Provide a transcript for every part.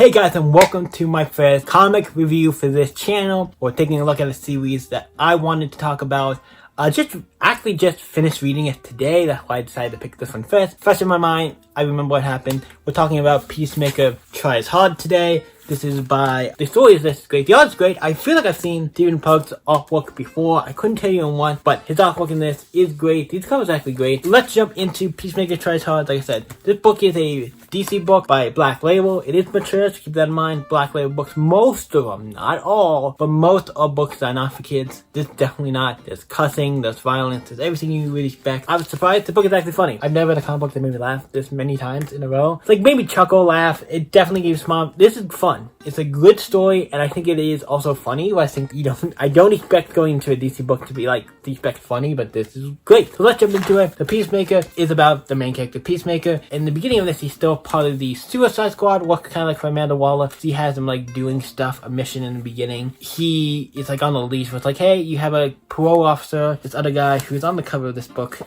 Hey guys, and welcome to my first comic review for this channel. We're taking a look at a series that I wanted to talk about. Just finished reading it today. That's why I decided to pick this one first. Fresh in my mind, I remember what happened. We're talking about Peacemaker Tries Hard today. The story is this great. The art's great. I feel like I've seen Stephen Pug's artwork before. I couldn't tell you in what, but his artwork in this is great. These covers are actually great. Let's jump into Peacemaker Tries Hard. Like I said, this book is a DC book by Black Label. It is mature, so keep that in mind. Black Label books, most of them, not all, but most are books that are not for kids. This is definitely not. There's cussing, there's violence, there's everything you would expect. I was surprised. The book is actually funny. I've never read a comic book that made me laugh this many times in a row. It's like made me chuckle, laugh. It definitely gave smile. This is fun. It's a good story, and I think it is also funny. I don't expect going into a DC book to be like, expect funny, but this is great. So let's jump into it. The Peacemaker is about the main character, Peacemaker. In the beginning of this, he's still part of the Suicide Squad, work kind of like for Amanda Waller. He has him like doing stuff, a mission in the beginning. He is like on the leash where it's like, hey, you have a parole officer, this other guy who's on the cover of this book.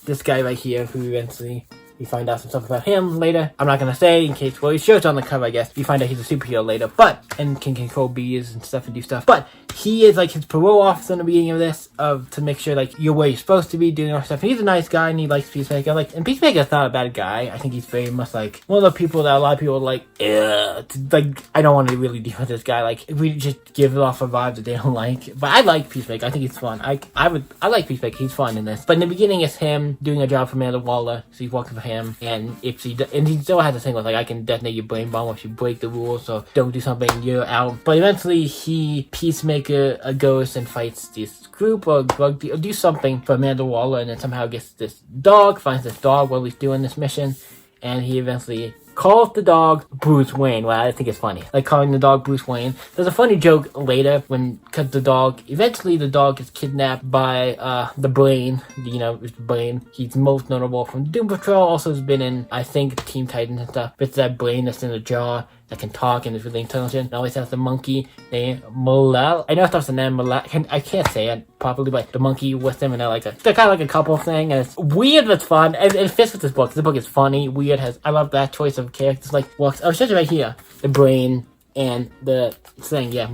This guy right here, who eventually you find out some stuff about him later. I'm not gonna say in case, well, he shows on the cover, I guess. You find out he's a superhero later, and can control bees and stuff and do stuff. But he is like his parole officer in the beginning of this, to make sure like you're where you're supposed to be doing all stuff. And he's a nice guy and he likes Peacemaker. And Peacemaker's not a bad guy. I think he's very much like one of the people that a lot of people are like, I don't want to really deal with this guy. Like, if we just give it off a vibe that they don't like. But I like Peacemaker. I think he's fun. I like Peacemaker. He's fun in this. But in the beginning, it's him doing a job for Amanda Waller. So he's working for him. And he still has this thing with like, I can detonate your brain bomb if you break the rules. So don't do something, you're out. But eventually, Peacemaker goes and fights this group or do something for Amanda Waller, and then somehow gets this dog, finds this dog while he's doing this mission, and he eventually calls the dog Bruce Wayne. Well, I think it's funny, like calling the dog Bruce Wayne. There's a funny joke later because eventually the dog is kidnapped by the Brain. Brain. He's most notable from Doom Patrol. Also has been in, I think, Teen Titans and stuff. It's that Brain that's in a jar that can talk and is really intelligent. And always has the monkey named Malal. I know that's the name Malal. I can't say it properly, but the monkey with him, and they're kind of like a couple thing. And it's weird, but it's fun. And it fits with this book. This book is funny, weird. I love that choice of characters. Like works. I was just right here. The Brain and the thing. Yeah,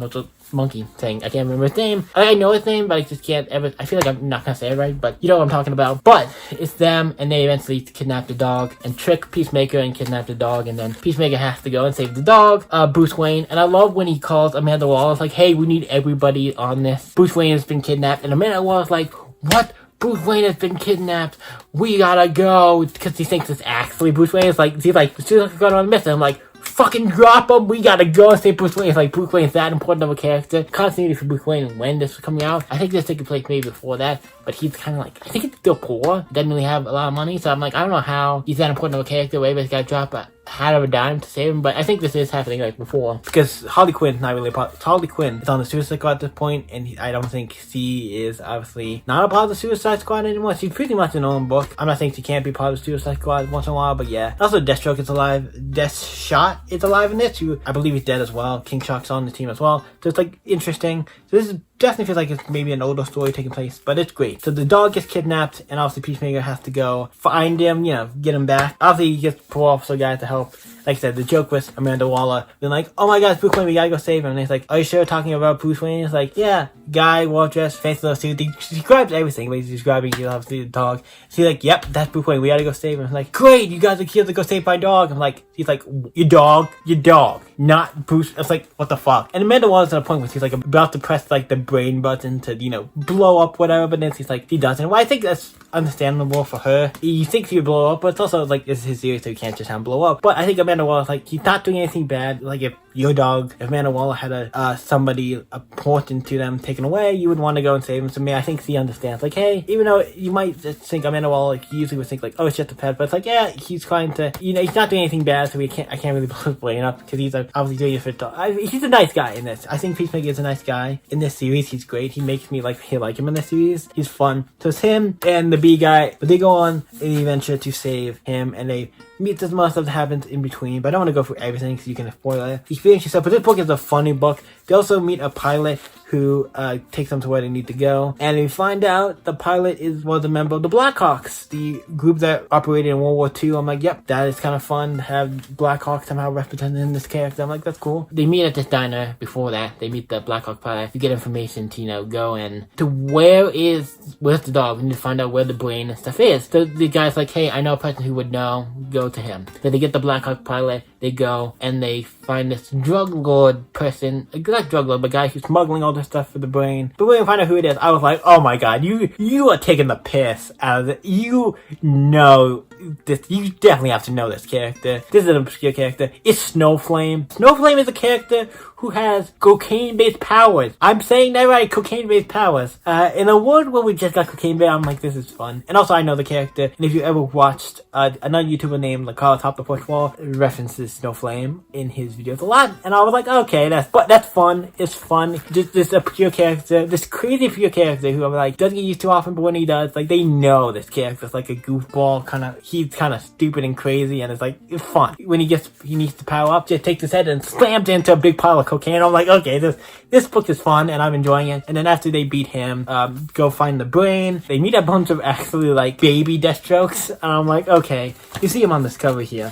monkey thing. I can't remember his name. I know his name, but I just can't ever. I feel like I'm not gonna say it right, but you know what I'm talking about. But it's them, and they eventually kidnap the dog and trick Peacemaker and kidnap the dog, and then Peacemaker has to go and save the dog, Bruce Wayne. And I love when he calls Amanda Waller, like, hey, we need everybody on this. Bruce Wayne has been kidnapped, and Amanda Waller's like, what? Bruce Wayne has been kidnapped. We gotta go, because he thinks it's actually Bruce Wayne. He's like, as soon as I got on the mission, I'm like, fucking drop him, we gotta go and save Bruce Wayne. It's like Bruce Wayne's that important of a character. Continuity for Bruce Wayne when this was coming out. I think this taking place maybe before that, but he's kind of like, I think it's still poor, doesn't really have a lot of money, so I'm like, I don't know how he's that important of a character, where he's gotta drop a hat of a dime to save him, but I think this is happening like before, because Harley Quinn's not really a part. Harley Quinn is on the Suicide Squad at this point, and I don't think she is obviously not a part of the Suicide Squad anymore. She's pretty much in her own book. I'm not saying she can't be part of the Suicide Squad once in a while, but yeah. Also, Deathstroke is alive. Deathshot is alive in this. I believe he's dead as well. King Shark's on the team as well. So it's like interesting. So this definitely feels like it's maybe an older story taking place, but it's great. So the dog gets kidnapped, and obviously Peacemaker has to go find him, get him back. Obviously he gets parole officer guy to help. Like I said, the joke was Amanda Waller being like, oh my god, it's Bruce Wayne, we gotta go save him. And he's like, are you sure talking about Bruce Wayne? He's like, yeah, guy, well-dressed, fancy little suit. He describes everything, but he's describing, obviously, the dog. So he's like, yep, that's Bruce Wayne, we gotta go save him. I'm like, great, you guys are here to go save my dog. He's like, your dog, not Bruce. It's like, what the fuck? And Amanda Waller's at a point where she's like about to press like the brain button to, blow up whatever, but then she's like, he doesn't. Well, I think that's understandable for her. You think he would blow up, but it's also like, this is his series, so you can't just have him blow up. But I think Amanda Waller's like, he's not doing anything bad. Like, if Amanda Waller had somebody important to them taken away, you would want to go and save him. So I think he understands. Like, hey, even though you might just think Amanda Waller, like, usually would think like, oh, it's just a pet, but it's like, yeah, he's trying to, he's not doing anything bad, so I can't really blame up, because he's obviously doing it for dog. He's a nice guy in this. I think Peacemaker is a nice guy in this series. He's great. He makes me like him in this series. He's fun. So it's him and the B guy, but they go on an adventure to save him, and they meet this much stuff that happens in between, but I don't want to go through everything because you can spoil it. Experience yourself, but this book is a funny book. They also meet a pilot who takes them to where they need to go. And we find out the pilot was a member of the Blackhawks, the group that operated in World War II. I'm like, yep, that is kind of fun to have Blackhawks somehow represented in this character. I'm like, that's cool. They meet at this diner. Before that, they meet the Blackhawk pilot to get information to, go and to where's the dog? We need to find out where the brain and stuff is. So the guy's like, hey, I know a person who would know. Go to him. So they get the Blackhawk pilot. They go and they find this drug lord person, not drug lord, but guy who's smuggling all this stuff for the brain. But when we find out who it is, I was like, oh my god, you are taking the piss out of it. You know this. You definitely have to know this character. This is an obscure character. It's Snowflame. Snowflame is a character who has cocaine-based powers. I'm saying that right, cocaine-based powers. In a world where we just got cocaine-based, I'm like, this is fun. And also, I know the character. And if you ever watched another YouTuber named Carl Top the Fourth Wall, references Snowflame in his videos a lot. And I was like, okay, that's fun. It's fun. Just this obscure character, this crazy obscure character who I'm like doesn't get used too often, but when he does, like they know this character's like a goofball kind of. He's kind of stupid and crazy, and it's fun. When he needs to power up, just takes his head and slams into a big pile of cocaine. I'm like, okay, this book is fun, and I'm enjoying it. And then after they beat him, go find the brain. They meet a bunch of actually like baby Deathstrokes, and I'm like, okay, you see him on this cover here.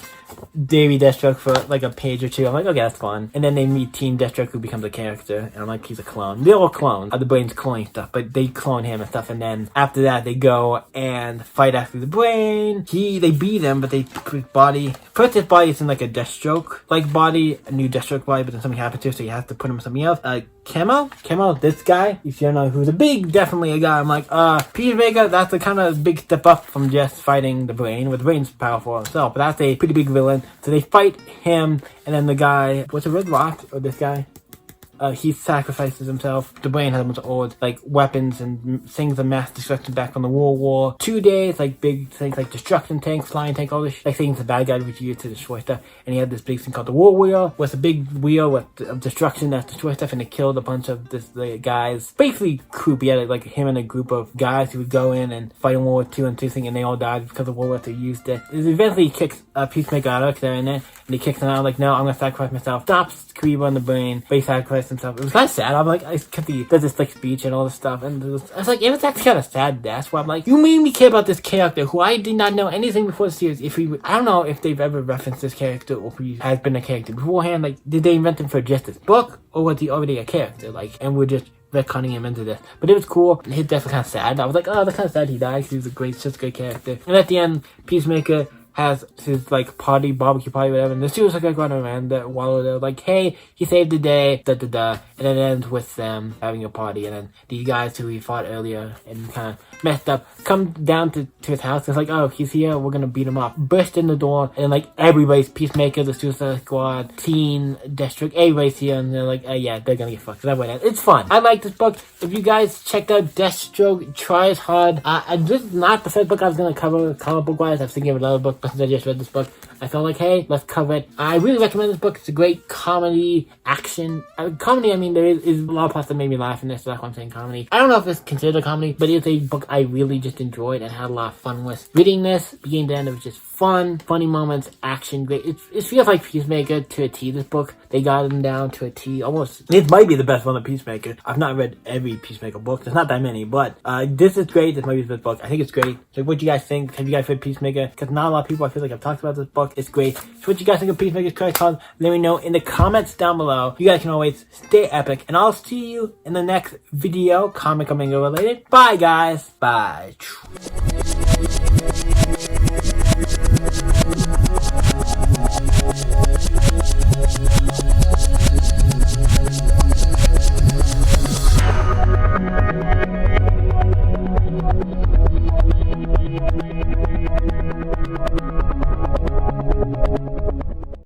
Baby Deathstroke for like a page or two. I'm like, okay, that's fun. And then they meet Teen Deathstroke, who becomes a character, and I'm like, he's a clone. They're all clones. The brain's cloning stuff, but they clone him and stuff. And then after that, they go and fight after the brain. They beat him, but they put his body. First, his body is in like a Deathstroke like body, a new Deathstroke body, but then something happened to it, so you have to put him in something else. Camo, this guy, if you don't know who's definitely a guy. I'm like, Peacemaker, that's a kind of big step up from just fighting the brain, with the brain's powerful himself, but that's a pretty big villain. So they fight him, and then the guy, what's it, Red Rock, or this guy? He sacrifices himself. The brain has a bunch of old, like, weapons and things of mass destruction back from the World War II days, like big things like destruction tanks, flying tank, all this, like things the bad guy would use to destroy stuff. And he had this big thing called the War Wheel, where it's a big wheel of destruction that destroys stuff, and it killed a bunch of the guys. Basically, group. He had like him and a group of guys who would go in and fight in World War II and everything, and they all died because of World War II used it. Eventually, he kicks Peacemaker out because they're in it, and he kicks him out like, no, I'm gonna sacrifice myself. Stops Kariba on the brain, but he sacrificed himself. It was kind of sad. I'm like, there's this like speech and all this stuff, and I was like, it was actually kind of sad. That's why I'm like, you made me care about this character who I did not know anything before the series. I don't know if they've ever referenced this character or if he has been a character beforehand. Like, did they invent him for just this book, or was he already a character? Like, and we're just retconning him into this. But it was cool. His death was kind of sad. I was like, oh, that's kind of sad he died. He was such a great character. And at the end, Peacemaker has his like barbecue party, whatever, and the students are going around while they're like, hey, he saved the day, and then it ends with them having a party, and then these guys who he fought earlier and kind of messed up come down to his house. It's like, oh, he's here, we're gonna beat him up. Burst in the door, and like everybody's Peacemaker, the Suicide Squad, Teen Deathstroke, everybody's here, and they're like, yeah, they're gonna get fucked. That way, it's fun. I like this book. If you guys checked out Deathstroke Tries Hard, this is not the first book I was gonna cover comic book wise. I was thinking of another book, but since I just read this book, I felt like, hey, let's cover it. I really recommend this book. It's a great comedy, action. Comedy, I mean, there is a lot of parts that made me laugh in this, so that's why I'm saying comedy. I don't know if it's considered a comedy, but it's a book I really just enjoyed and had a lot of fun with. Reading this, beginning to end, it was just fun, funny moments, action, great. It feels like Peacemaker to a T, this book. They got him down to a T, almost. It might be the best one of Peacemaker. I've not read every Peacemaker book. There's not that many, but this is great. This might be the best book. I think it's great. So what do you guys think? Have you guys read Peacemaker? Because not a lot of people, I feel like, have talked about this book. It's great. So what you guys think of Peacemaker's Credit Card? Let me know in the comments down below. You guys can always stay epic, and I'll see you in the next video, comic or manga related. Bye, guys. Bye.